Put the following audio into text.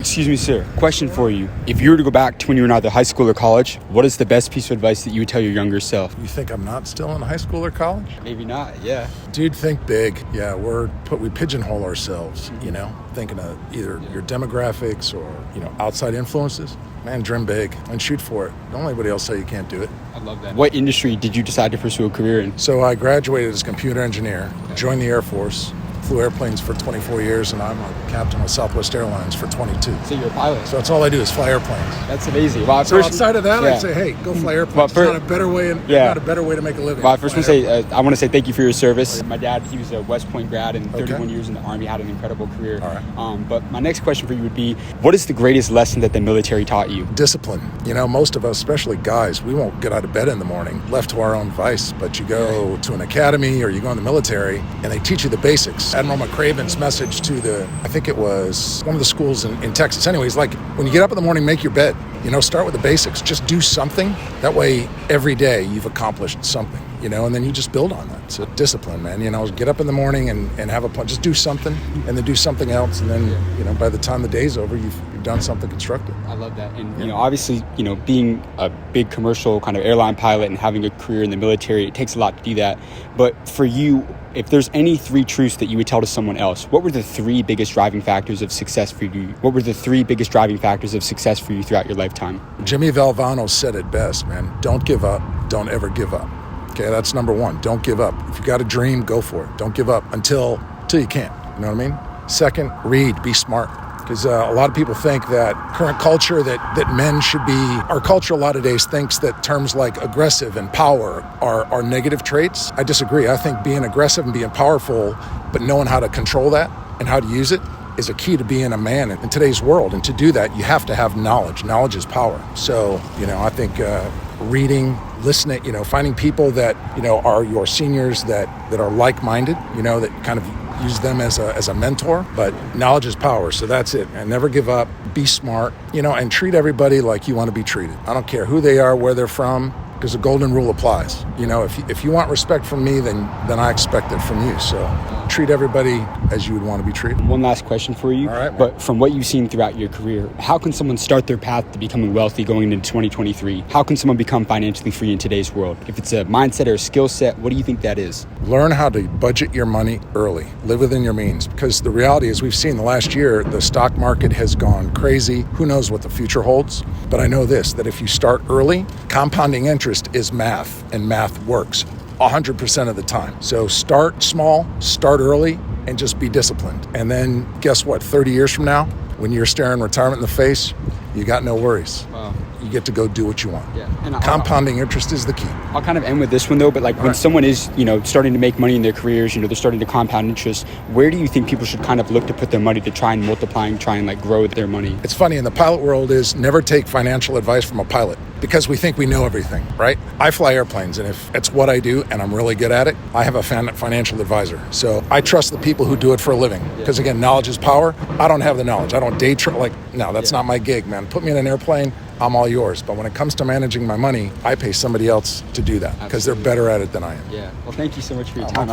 Excuse me, sir. Question for you. If you were to go back to when you were in either high school or college, what is the best piece of advice that you would tell your younger self? You think I'm not still in high school or college? Maybe not, yeah. Dude, think big. Yeah, we pigeonhole ourselves, thinking of either your demographics or, outside influences. Man, dream big and shoot for it. Don't let anybody else say you can't do it. I love that. What industry did you decide to pursue a career in? So I graduated as a computer engineer, joined the Air Force, flew airplanes for 24 years, and I'm a captain with Southwest Airlines for 22. So you're a pilot. So that's all I do is fly airplanes. That's amazing. Well, So outside of that, I'd say, hey, go fly airplanes. Well, It's not a better way to make a living. Well, I first want to say, I want to say thank you for your service. My dad, he was a West Point grad and 31 years in the Army, had an incredible career. All right. But my next question for you would be, what is the greatest lesson that the military taught you? Discipline. Most of us, especially guys, we won't get out of bed in the morning, left to our own vice, but you go to an academy or you go in the military and they teach you the basics. Admiral McCraven's message to I think it was one of the schools in Texas. Anyways, like when you get up in the morning, make your bed, start with the basics, just do something. That way every day you've accomplished something, and then you just build on that. So discipline, man, get up in the morning and have a plan, just do something and then do something else. And then, by the time the day's over, you've done something constructive. I love that. And, obviously, being a big commercial kind of airline pilot and having a career in the military, it takes a lot to do that. But for you, if there's any 3 truths that you would tell to someone else, what were the 3 biggest driving factors of success for you? What were the 3 biggest driving factors of success for you throughout your lifetime? Jimmy Valvano said it best, man. Don't give up. Don't ever give up. Okay, that's number 1. Don't give up. If you got a dream, go for it. Don't give up until you can't. You know what I mean? Second, read. Be smart. Because a lot of people think that current culture, that men should be, our culture a lot of days thinks that terms like aggressive and power are negative traits. I disagree. I think being aggressive and being powerful, but knowing how to control that and how to use it is a key to being a man in today's world. And to do that, you have to have knowledge. Knowledge is power. So, I think reading, listening, finding people that, are your seniors that are like-minded, that kind of use them as a mentor, but knowledge is power. So that's it. And never give up, be smart, and treat everybody like you want to be treated. I don't care who they are, where they're from, because the golden rule applies. If you want respect from me, then I expect it from you. So treat everybody as you would want to be treated. One last question for you. All right, but from what you've seen throughout your career, how can someone start their path to becoming wealthy going into 2023? How can someone become financially free in today's world? If it's a mindset or a skill set, what do you think that is? Learn how to budget your money early. Live within your means. Because the reality is, we've seen the last year, the stock market has gone crazy. Who knows what the future holds? But I know this, that if you start early, compounding interest is math, and math works 100% of the time. So start small, start early, and just be disciplined. And then guess what? 30 years from now, when you're staring retirement in the face, you got no worries. Wow. You get to go do what you want. Yeah. And compounding interest is the key. I'll kind of end with this one though, but when someone is, starting to make money in their careers, they're starting to compound interest, where do you think people should kind of look to put their money to try and multiply and try and grow their money? It's funny, in the pilot world is never take financial advice from a pilot, because we think we know everything, right? I fly airplanes, and if it's what I do and I'm really good at it, I have a financial advisor. So I trust the people who do it for a living, because again, knowledge is power. I don't have the knowledge. I don't day trade. No, that's not my gig, man. Put me in an airplane, I'm all yours. But when it comes to managing my money, I pay somebody else to do that, because they're better at it than I am. Yeah. Well, thank you so much for your time.